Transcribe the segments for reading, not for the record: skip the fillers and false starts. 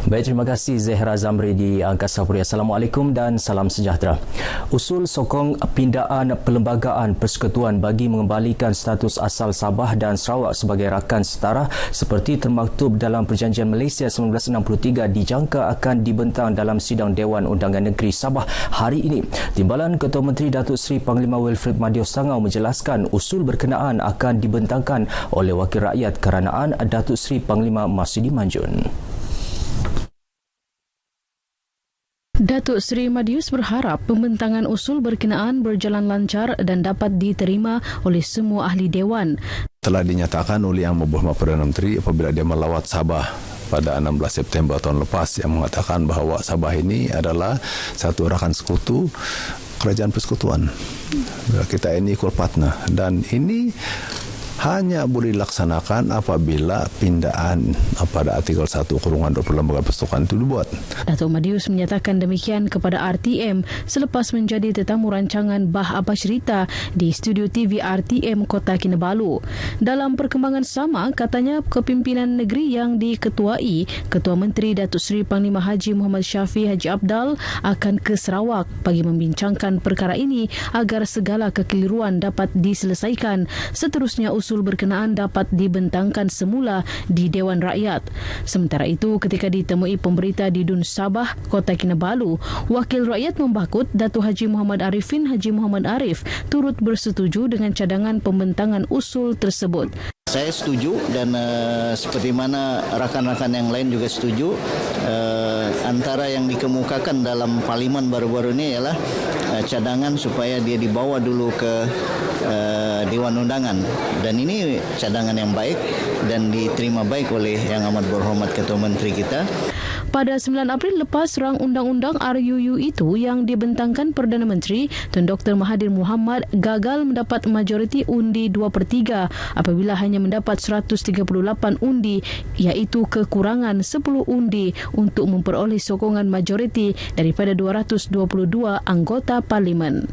Baik, terima kasih Zehra Zamri di Angkasa Puri. Assalamualaikum dan salam sejahtera. Usul sokong pindaan perlembagaan persekutuan bagi mengembalikan status asal Sabah dan Sarawak sebagai rakan setara seperti termaktub dalam Perjanjian Malaysia 1963 dijangka akan dibentang dalam sidang Dewan Undangan Negeri Sabah hari ini. Timbalan Ketua Menteri Datuk Seri Panglima Wilfred Madios Sangau menjelaskan usul berkenaan akan dibentangkan oleh Wakil Rakyat Keranaan Datuk Seri Panglima Masudi Manjun. Datuk Seri Madius berharap pembentangan usul berkenaan berjalan lancar dan dapat diterima oleh semua ahli Dewan. Telah dinyatakan oleh Yang Berhormat Perdana Menteri apabila dia melawat Sabah pada 16 September tahun lepas yang mengatakan bahawa Sabah ini adalah satu rakan sekutu kerajaan persekutuan. Kita ini equal partner dan ini hanya boleh dilaksanakan apabila pindaan pada artikel 1/20 Lembaga Persekutuan itu dibuat. Datuk Madius menyatakan demikian kepada RTM selepas menjadi tetamu rancangan Bah Apa Cerita di studio TV RTM Kota Kinabalu. Dalam perkembangan sama, katanya kepimpinan negeri yang diketuai Ketua Menteri Datuk Seri Panglima Haji Muhammad Syafi Haji Abdal akan ke Sarawak bagi membincangkan perkara ini agar segala kekeliruan dapat diselesaikan. Seterusnya usul berkenaan dapat dibentangkan semula di Dewan Rakyat. Sementara itu, ketika ditemui pemberita di Dun Sabah, Kota Kinabalu, Wakil Rakyat Membakut Datuk Haji Muhammad Arifin Haji Muhammad Arif turut bersetuju dengan cadangan pembentangan usul tersebut. Saya setuju dan seperti mana rakan-rakan yang lain juga setuju. Antara yang dikemukakan dalam parlimen baru-baru ini ialah cadangan supaya dia dibawa dulu ke Dewan Undangan. Dan ini cadangan yang baik dan diterima baik oleh Yang Amat Berhormat Ketua Menteri kita. Pada 9 April lepas, rang undang-undang RUU itu yang dibentangkan Perdana Menteri Tun Dr. Mahathir Mohamad gagal mendapat majoriti undi 2/3 apabila hanya mendapat 138 undi, iaitu kekurangan 10 undi untuk memperoleh sokongan majoriti daripada 222 anggota parlimen.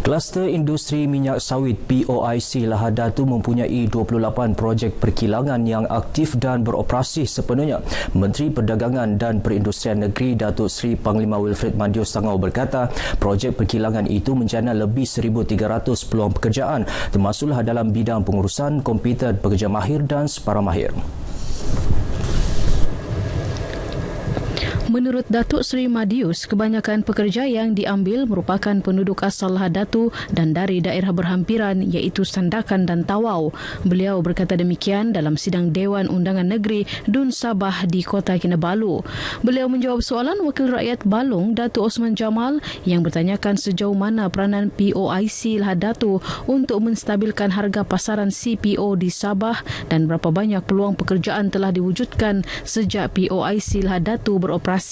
Kluster Industri Minyak Sawit POIC Lahad Datu mempunyai 28 projek perkilangan yang aktif dan beroperasi sepenuhnya. Menteri Perdagangan dan Perindustrian Negeri Datuk Seri Panglima Wilfred Madios Sangau berkata, projek perkilangan itu menjana lebih 1,300 peluang pekerjaan, termasuklah dalam bidang pengurusan komputer pekerja mahir dan separa mahir. Menurut Datuk Seri Madius, kebanyakan pekerja yang diambil merupakan penduduk asal Lahad Datu dan dari daerah berhampiran iaitu Sandakan dan Tawau. Beliau berkata demikian dalam sidang Dewan Undangan Negeri Dun Sabah di Kota Kinabalu. Beliau menjawab soalan Wakil Rakyat Balong Datuk Osman Jamal yang bertanyakan sejauh mana peranan POIC Lahad Datu untuk menstabilkan harga pasaran CPO di Sabah dan berapa banyak peluang pekerjaan telah diwujudkan sejak POIC Lahad Datu beroperasi.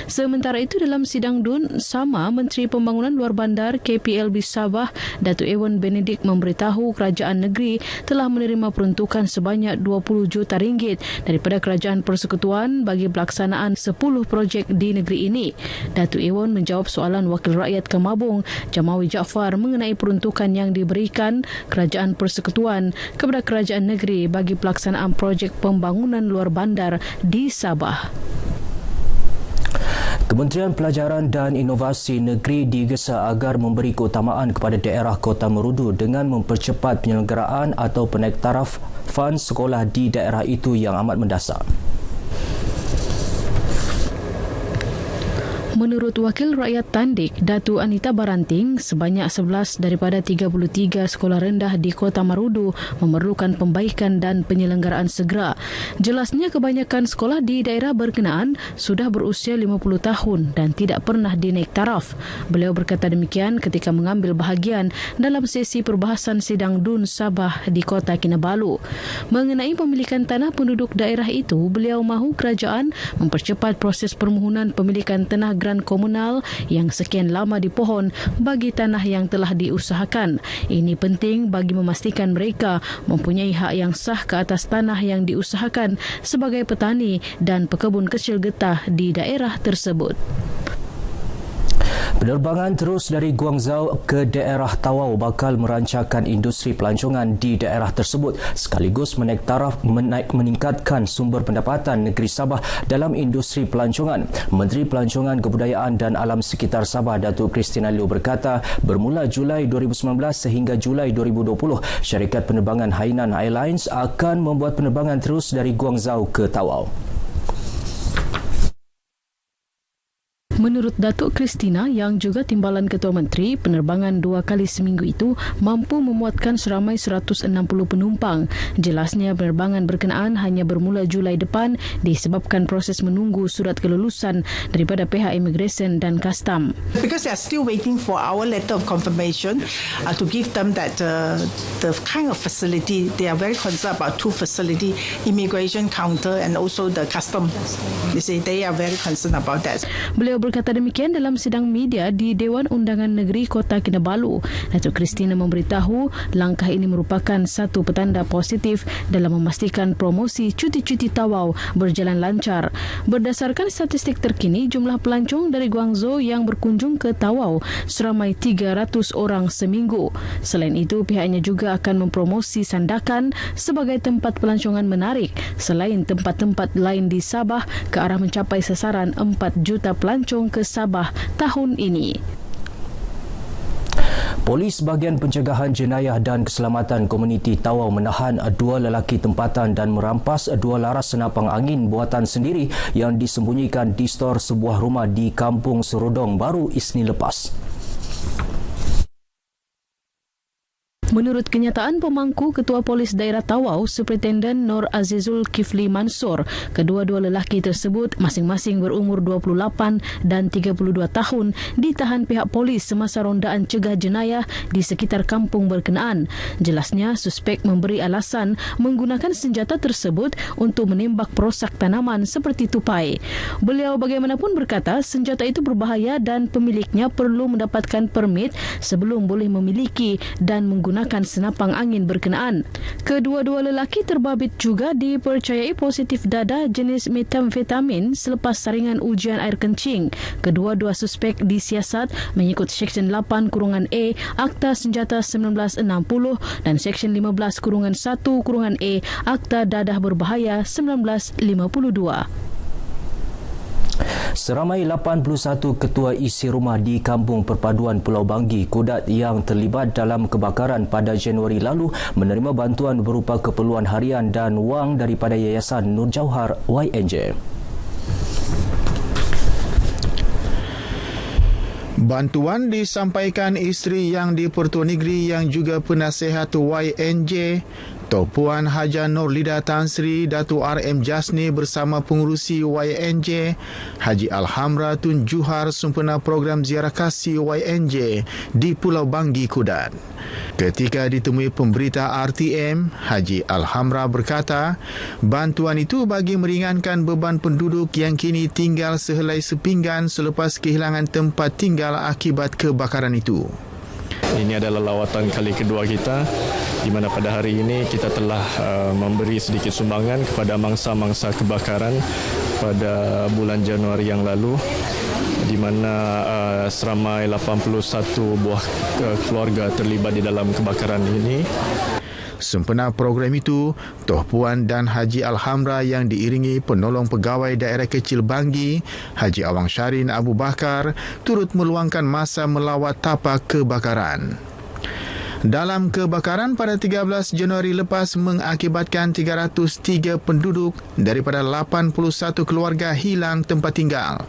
Sementara itu, dalam sidang Dun sama, Menteri Pembangunan Luar Bandar KPLB Sabah Datuk Ewan Benedict memberitahu kerajaan negeri telah menerima peruntukan sebanyak 20 juta ringgit daripada Kerajaan Persekutuan bagi pelaksanaan 10 projek di negeri ini. Datuk Ewan menjawab soalan Wakil Rakyat Kemabung Jamawi Jaafar mengenai peruntukan yang diberikan Kerajaan Persekutuan kepada kerajaan negeri bagi pelaksanaan projek pembangunan luar bandar di Sabah. Kementerian Pelajaran dan Inovasi Negeri digesa agar memberi keutamaan kepada daerah Kota Merudu dengan mempercepat penyelenggaraan atau penaik taraf fund sekolah di daerah itu yang amat mendasar. Menurut Wakil Rakyat Tandik, Datu Anita Baranting, sebanyak 11 daripada 33 sekolah rendah di Kota Marudu memerlukan pembaikan dan penyelenggaraan segera. Jelasnya kebanyakan sekolah di daerah berkenaan sudah berusia 50 tahun dan tidak pernah dinaik taraf. Beliau berkata demikian ketika mengambil bahagian dalam sesi perbahasan sidang Dun Sabah di Kota Kinabalu. Mengenai pemilikan tanah penduduk daerah itu, beliau mahu kerajaan mempercepat proses permohonan pemilikan tanah komunal yang sekian lama dipohon bagi tanah yang telah diusahakan. Ini penting bagi memastikan mereka mempunyai hak yang sah ke atas tanah yang diusahakan sebagai petani dan pekebun kecil getah di daerah tersebut. Penerbangan terus dari Guangzhou ke daerah Tawau bakal merancarkan industri pelancongan di daerah tersebut sekaligus meningkatkan sumber pendapatan negeri Sabah dalam industri pelancongan. Menteri Pelancongan, Kebudayaan dan Alam Sekitar Sabah, Datuk Christina Liew berkata, bermula Julai 2019 sehingga Julai 2020, syarikat penerbangan Hainan Airlines akan membuat penerbangan terus dari Guangzhou ke Tawau. Menurut Datuk Christina yang juga Timbalan Ketua Menteri, penerbangan 2 kali seminggu itu mampu memuatkan seramai 160 penumpang. Jelasnya penerbangan berkenaan hanya bermula Julai depan disebabkan proses menunggu surat kelulusan daripada pihak Immigration dan Custom. Because they are still waiting for our letter of confirmation to give them that the kind of facility, they are very concerned about 2 facility, immigration counter and also the custom. You see, they are very concerned about that. Beliau berkata demikian dalam sidang media di Dewan Undangan Negeri Kota Kinabalu. Datuk Christina memberitahu langkah ini merupakan satu petanda positif dalam memastikan promosi cuti-cuti Tawau berjalan lancar. Berdasarkan statistik terkini, jumlah pelancong dari Guangzhou yang berkunjung ke Tawau seramai 300 orang seminggu. Selain itu, pihaknya juga akan mempromosi Sandakan sebagai tempat pelancongan menarik selain tempat-tempat lain di Sabah ke arah mencapai sasaran 4 juta pelancong ke Sabah tahun ini. Polis Bahagian Pencegahan Jenayah dan Keselamatan Komuniti Tawau menahan 2 lelaki tempatan dan merampas 2 laras senapang angin buatan sendiri yang disembunyikan di stor sebuah rumah di Kampung Serudong baru Isnin lepas. Menurut kenyataan pemangku Ketua Polis Daerah Tawau, Superintenden Nur Azizul Kifli Mansor, kedua-dua lelaki tersebut masing-masing berumur 28 dan 32 tahun ditahan pihak polis semasa rondaan cegah jenayah di sekitar kampung berkenaan. Jelasnya, suspek memberi alasan menggunakan senjata tersebut untuk menembak perosak tanaman seperti tupai. Beliau bagaimanapun berkata senjata itu berbahaya dan pemiliknya perlu mendapatkan permit sebelum boleh memiliki dan menggunakan senapang angin berkenaan. Kedua-dua lelaki terbabit juga dipercayai positif dada jenis metamfetamin selepas saringan ujian air kencing. Kedua-dua suspek disiasat mengikut Seksyen 8-A Akta Senjata 1960 dan Seksyen 15-1-A Akta Dadah Berbahaya 1952. Seramai 81 ketua isi rumah di Kampung Perpaduan Pulau Banggi, Kudat yang terlibat dalam kebakaran pada Januari lalu menerima bantuan berupa keperluan harian dan wang daripada Yayasan Nur Jauhar YNJ. Bantuan disampaikan isteri yang di-Pertua Negeri yang juga penasihat YNJ, Puan Haja Nurlida Tan Sri Datuk RM Jasni bersama pengurusi YNJ, Haji Alhamra Tun Juhar sempena program ziarah kasih YNJ di Pulau Banggi, Kudat. Ketika ditemui pemberita RTM, Haji Alhamra berkata, bantuan itu bagi meringankan beban penduduk yang kini tinggal sehelai sepinggan selepas kehilangan tempat tinggal akibat kebakaran itu. Ini adalah lawatan kali kedua kita di mana pada hari ini kita telah memberi sedikit sumbangan kepada mangsa-mangsa kebakaran pada bulan Januari yang lalu di mana seramai 81 buah keluarga terlibat di dalam kebakaran ini. Sempena program itu, Toh Puan dan Haji Alhamra yang diiringi penolong pegawai daerah kecil Banggi, Haji Awang Syarin Abu Bakar, turut meluangkan masa melawat tapak kebakaran. Dalam kebakaran pada 13 Januari lepas mengakibatkan 303 penduduk daripada 81 keluarga hilang tempat tinggal.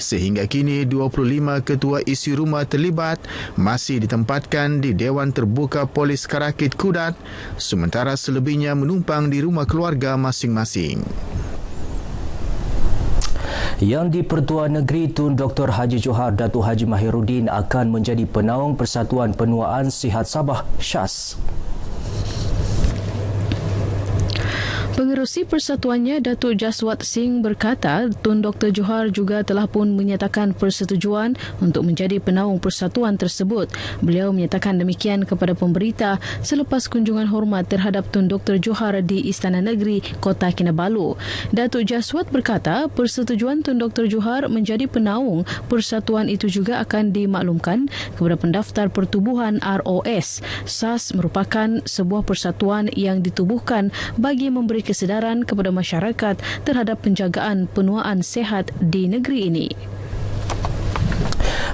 Sehingga kini 25 ketua isi rumah terlibat masih ditempatkan di Dewan Terbuka Polis Karakit Kudat, sementara selebihnya menumpang di rumah keluarga masing-masing. Yang di-Pertua Negeri Tun Dr. Haji Johar Datuk Haji Mahiruddin akan menjadi penaung Persatuan Penuaan Sihat Sabah SHAS. Pengerusi persatuannya Datuk Jaswat Singh berkata Tun Dr. Johar juga telah pun menyatakan persetujuan untuk menjadi penaung persatuan tersebut. Beliau menyatakan demikian kepada pemberita selepas kunjungan hormat terhadap Tun Dr. Johar di Istana Negeri Kota Kinabalu. Datuk Jaswat berkata persetujuan Tun Dr. Johar menjadi penaung persatuan itu juga akan dimaklumkan kepada pendaftar pertubuhan ROS. SAS merupakan sebuah persatuan yang ditubuhkan bagi memberi kesedaran kepada masyarakat terhadap penjagaan penuaan sihat di negeri ini.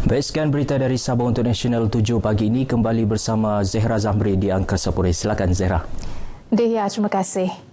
Baik, sekian berita dari Sabah untuk Nasional 7 pagi ini. Kembali bersama Zehra Zamri di Angkasa Puri. Silakan Zehra. Dea, terima kasih.